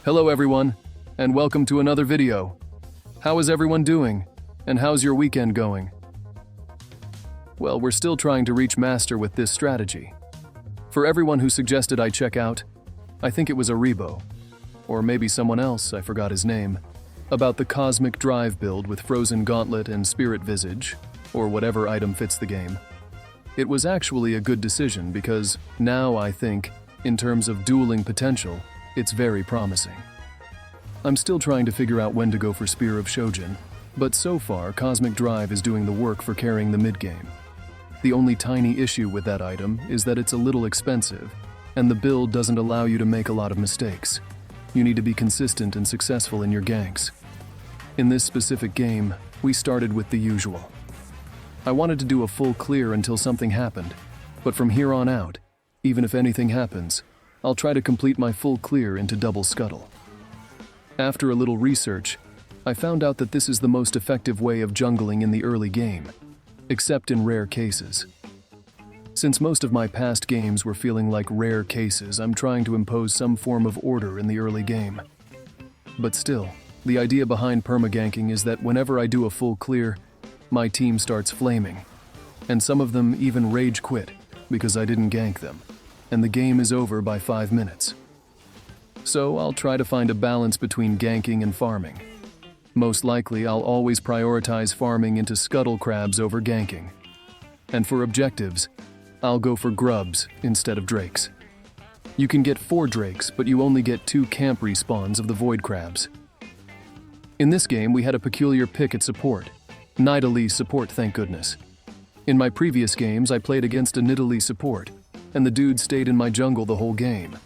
Hello everyone, and welcome to another video. How is everyone doing? And how's your weekend going? Well, we're still trying to reach Master with this strategy. For everyone who suggested I check out, I think it was Aribo, or maybe someone else, I forgot his name, about the Cosmic Drive build with Frozen Gauntlet and Spirit Visage, or whatever item fits the game. It was actually a good decision because now I think, in terms of dueling potential, it's very promising. I'm still trying to figure out when to go for Spear of Shojin, but so far Cosmic Drive is doing the work for carrying the mid-game. The only tiny issue with that item is that it's a little expensive, and the build doesn't allow you to make a lot of mistakes. You need to be consistent and successful in your ganks. In this specific game, we started with the usual. I wanted to do a full clear until something happened, but from here on out, even if anything happens, I'll try to complete my full clear into double scuttle. After a little research, I found out that this is the most effective way of jungling in the early game, except in rare cases. Since most of my past games were feeling like rare cases, I'm trying to impose some form of order in the early game. But still, the idea behind permaganking is that whenever I do a full clear, my team starts flaming, and some of them even rage quit because I didn't gank them, and the game is over by 5 minutes. So I'll try to find a balance between ganking and farming. Most likely I'll always prioritize farming into scuttle crabs over ganking. And for objectives, I'll go for grubs instead of drakes. You can get 4 drakes, but you only get 2 camp respawns of the void crabs. In this game we had a peculiar pick at support. Nidalee support, thank goodness. In my previous games, I played against a Nidalee support, and the dude stayed in my jungle the whole game.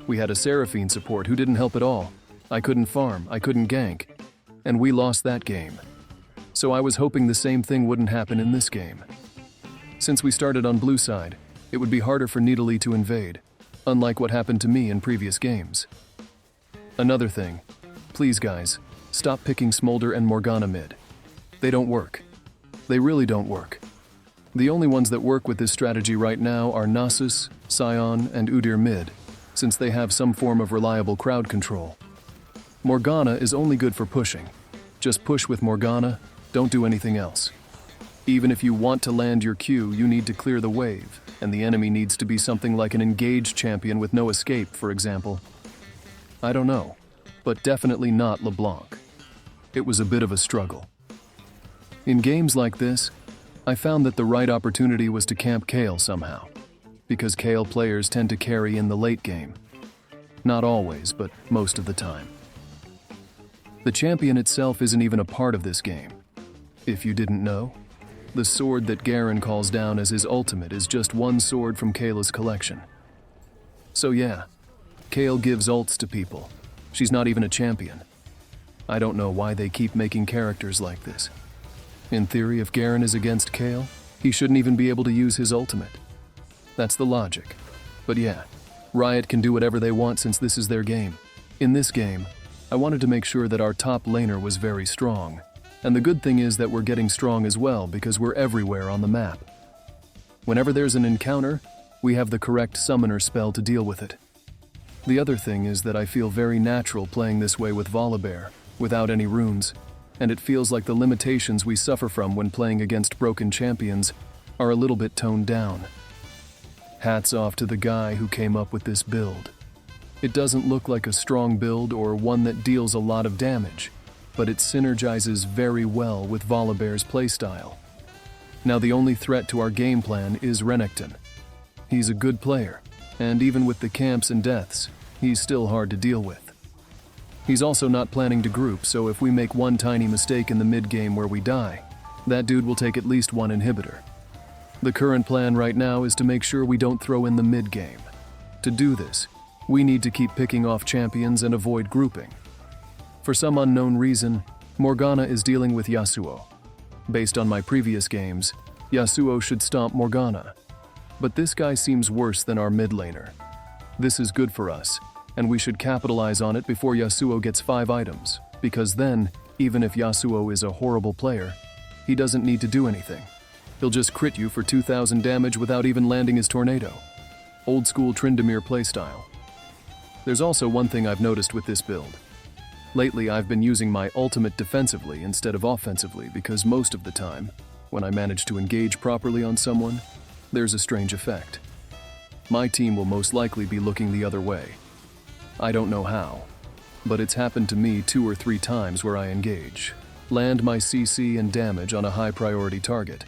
We had a Seraphine support who didn't help at all. I couldn't farm, I couldn't gank, and we lost that game. So I was hoping the same thing wouldn't happen in this game. Since we started on blue side, it would be harder for Nidalee to invade, unlike what happened to me in previous games. Another thing, please guys, stop picking Smolder and Morgana mid. They don't work. They really don't work. The only ones that work with this strategy right now are Nasus, Sion, and Udyr mid, since they have some form of reliable crowd control. Morgana is only good for pushing. Just push with Morgana, don't do anything else. Even if you want to land your Q, you need to clear the wave, and the enemy needs to be something like an engaged champion with no escape, for example. I don't know, but definitely not LeBlanc. It was a bit of a struggle. In games like this, I found that the right opportunity was to camp Kayle somehow, because Kayle players tend to carry in the late game. Not always, but most of the time. The champion itself isn't even a part of this game. If you didn't know, the sword that Garen calls down as his ultimate is just one sword from Kayla's collection. So yeah, Kayle gives ults to people. She's not even a champion. I don't know why they keep making characters like this. In theory, if Garen is against Kayle, he shouldn't even be able to use his ultimate. That's the logic. But yeah, Riot can do whatever they want since this is their game. In this game, I wanted to make sure that our top laner was very strong. And the good thing is that we're getting strong as well because we're everywhere on the map. Whenever there's an encounter, we have the correct summoner spell to deal with it. The other thing is that I feel very natural playing this way with Volibear, without any runes. And it feels like the limitations we suffer from when playing against broken champions are a little bit toned down. Hats off to the guy who came up with this build. It doesn't look like a strong build or one that deals a lot of damage, but it synergizes very well with Volibear's playstyle. Now the only threat to our game plan is Renekton. He's a good player, and even with the camps and deaths, he's still hard to deal with. He's also not planning to group, so if we make one tiny mistake in the mid-game where we die, that dude will take at least one inhibitor. The current plan right now is to make sure we don't throw in the mid-game. To do this, we need to keep picking off champions and avoid grouping. For some unknown reason, Morgana is dealing with Yasuo. Based on my previous games, Yasuo should stomp Morgana. But this guy seems worse than our mid laner. This is good for us, and we should capitalize on it before Yasuo gets 5 items, because then, even if Yasuo is a horrible player, he doesn't need to do anything. He'll just crit you for 2,000 damage without even landing his tornado. Old school Tryndamere playstyle. There's also one thing I've noticed with this build. Lately, I've been using my ultimate defensively instead of offensively because most of the time, when I manage to engage properly on someone, there's a strange effect. My team will most likely be looking the other way. I don't know how, but it's happened to me 2 or 3 times where I engage, land my CC and damage on a high priority target,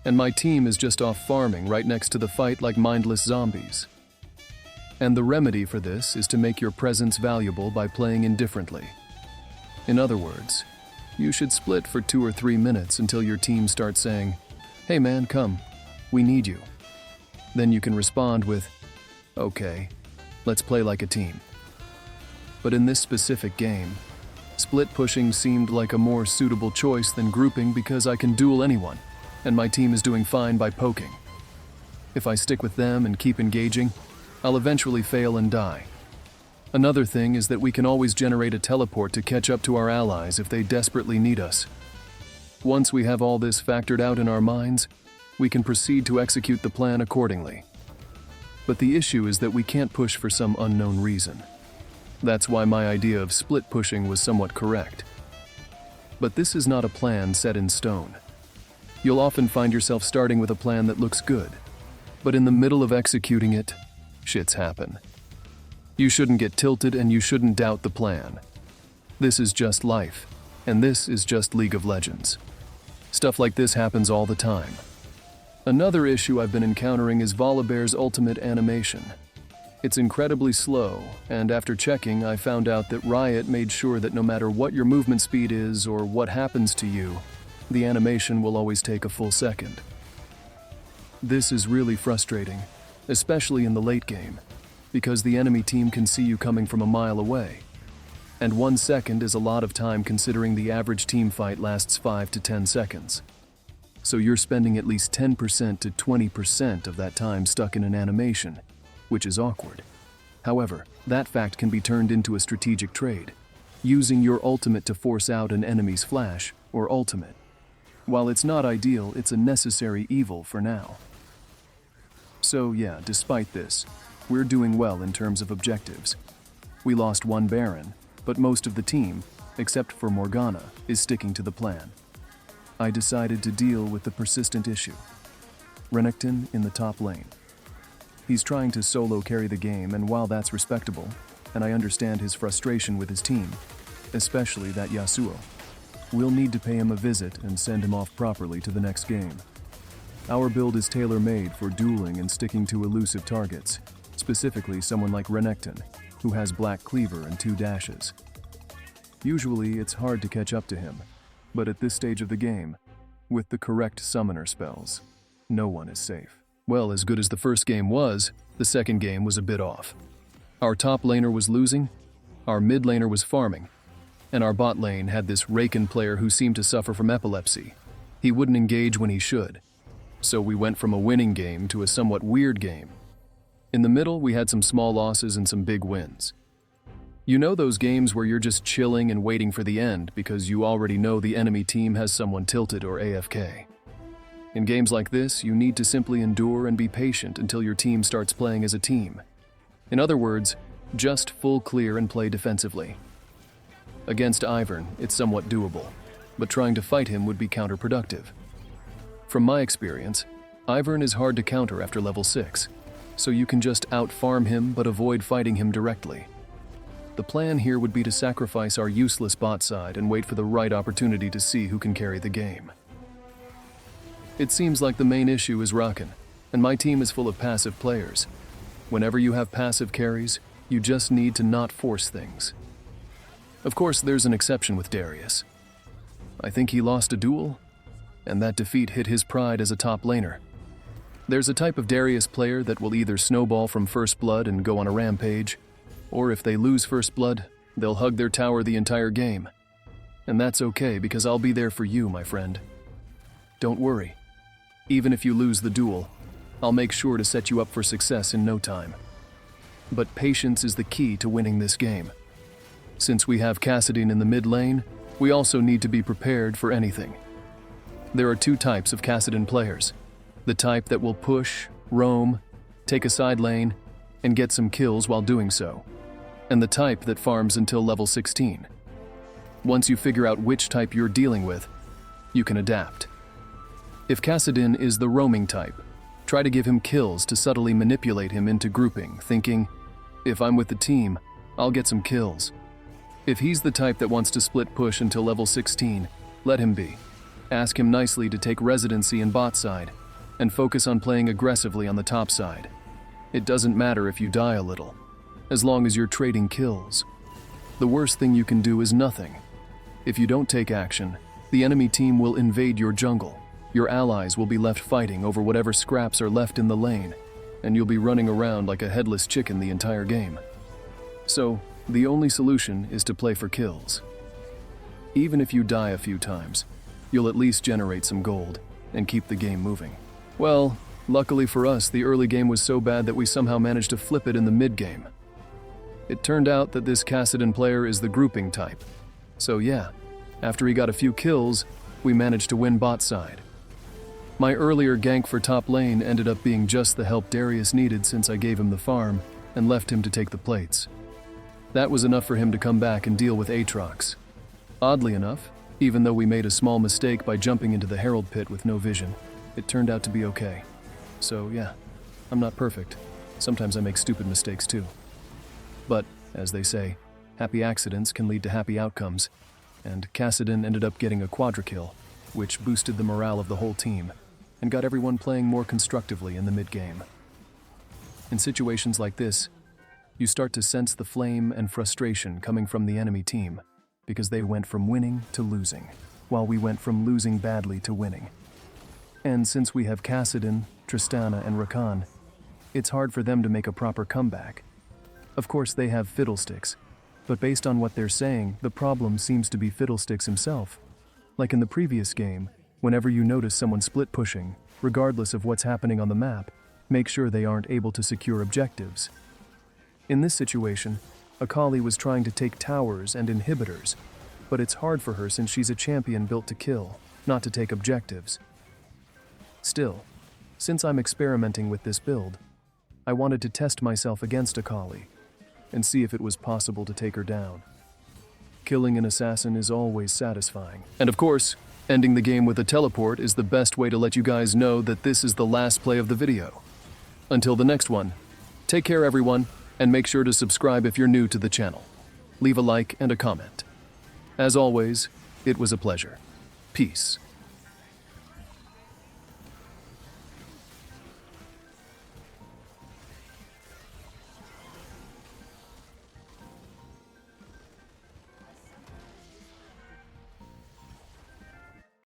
and my team is just off farming right next to the fight like mindless zombies. And the remedy for this is to make your presence valuable by playing indifferently. In other words, you should split for 2 or 3 minutes until your team starts saying, "Hey man, come, we need you." Then you can respond with, "Okay, let's play like a team." But in this specific game, split pushing seemed like a more suitable choice than grouping because I can duel anyone, and my team is doing fine by poking. If I stick with them and keep engaging, I'll eventually fail and die. Another thing is that we can always generate a teleport to catch up to our allies if they desperately need us. Once we have all this factored out in our minds, we can proceed to execute the plan accordingly. But the issue is that we can't push for some unknown reason. That's why my idea of split pushing was somewhat correct. But this is not a plan set in stone. You'll often find yourself starting with a plan that looks good, but in the middle of executing it, shits happen. You shouldn't get tilted and you shouldn't doubt the plan. This is just life, and this is just League of Legends. Stuff like this happens all the time. Another issue I've been encountering is Volibear's ultimate animation. It's incredibly slow, and after checking, I found out that Riot made sure that no matter what your movement speed is or what happens to you, the animation will always take a full second. This is really frustrating, especially in the late game, because the enemy team can see you coming from a mile away. And 1 second is a lot of time considering the average team fight lasts 5 to 10 seconds. So you're spending at least 10% to 20% of that time stuck in an animation, which is awkward. However, that fact can be turned into a strategic trade, using your ultimate to force out an enemy's flash or ultimate. While it's not ideal, it's a necessary evil for now. So yeah, despite this, we're doing well in terms of objectives. We lost 1 Baron, but most of the team, except for Morgana, is sticking to the plan. I decided to deal with the persistent issue. Renekton in the top lane. He's trying to solo carry the game, and while that's respectable, and I understand his frustration with his team, especially that Yasuo, we'll need to pay him a visit and send him off properly to the next game. Our build is tailor-made for dueling and sticking to elusive targets, specifically someone like Renekton, who has Black Cleaver and 2 dashes. Usually, it's hard to catch up to him, but at this stage of the game, with the correct summoner spells, no one is safe. Well, as good as the first game was, the second game was a bit off. Our top laner was losing, our mid laner was farming, and our bot lane had this Raken player who seemed to suffer from epilepsy. He wouldn't engage when he should. So we went from a winning game to a somewhat weird game. In the middle, we had some small losses and some big wins. You know those games where you're just chilling and waiting for the end because you already know the enemy team has someone tilted or AFK. In games like this, you need to simply endure and be patient until your team starts playing as a team. In other words, just full clear and play defensively. Against Ivern, it's somewhat doable, but trying to fight him would be counterproductive. From my experience, Ivern is hard to counter after level 6, so you can just out-farm him but avoid fighting him directly. The plan here would be to sacrifice our useless bot side and wait for the right opportunity to see who can carry the game. It seems like the main issue is Raken, and my team is full of passive players. Whenever you have passive carries, you just need to not force things. Of course, there's an exception with Darius. I think he lost a duel, and that defeat hit his pride as a top laner. There's a type of Darius player that will either snowball from first blood and go on a rampage, or if they lose first blood, they'll hug their tower the entire game. And that's okay because I'll be there for you, my friend. Don't worry. Even if you lose the duel, I'll make sure to set you up for success in no time. But patience is the key to winning this game. Since we have Kassadin in the mid lane, we also need to be prepared for anything. There are 2 types of Kassadin players. The type that will push, roam, take a side lane, and get some kills while doing so. and the type that farms until level 16. Once you figure out which type you're dealing with, you can adapt. If Kassadin is the roaming type, try to give him kills to subtly manipulate him into grouping, thinking, if I'm with the team, I'll get some kills. If he's the type that wants to split push until level 16, let him be. Ask him nicely to take residency in bot side, and focus on playing aggressively on the top side. It doesn't matter if you die a little, as long as you're trading kills. The worst thing you can do is nothing. If you don't take action, the enemy team will invade your jungle. Your allies will be left fighting over whatever scraps are left in the lane, and you'll be running around like a headless chicken the entire game. So, the only solution is to play for kills. Even if you die a few times, you'll at least generate some gold and keep the game moving. Well, luckily for us, the early game was so bad that we somehow managed to flip it in the mid-game. It turned out that this Kassadin player is the grouping type. So yeah, after he got a few kills, we managed to win bot side. My earlier gank for top lane ended up being just the help Darius needed since I gave him the farm and left him to take the plates. That was enough for him to come back and deal with Aatrox. Oddly enough, even though we made a small mistake by jumping into the Herald pit with no vision, it turned out to be okay. So yeah, I'm not perfect. Sometimes I make stupid mistakes too. But, as they say, happy accidents can lead to happy outcomes, and Kassadin ended up getting a quadra-kill, which boosted the morale of the whole team, and got everyone playing more constructively in the mid-game. In situations like this, you start to sense the flame and frustration coming from the enemy team, because they went from winning to losing, while we went from losing badly to winning. And since we have Kassadin, Tristana, and Rakan, it's hard for them to make a proper comeback. Of course, they have Fiddlesticks, but based on what they're saying, the problem seems to be Fiddlesticks himself. Like in the previous game, whenever you notice someone split pushing, regardless of what's happening on the map, make sure they aren't able to secure objectives. In this situation, Akali was trying to take towers and inhibitors, but it's hard for her since she's a champion built to kill, not to take objectives. Still, since I'm experimenting with this build, I wanted to test myself against Akali and see if it was possible to take her down. Killing an assassin is always satisfying. And of course, ending the game with a teleport is the best way to let you guys know that this is the last play of the video. Until the next one, take care everyone, and make sure to subscribe if you're new to the channel. Leave a like and a comment. As always, it was a pleasure. Peace.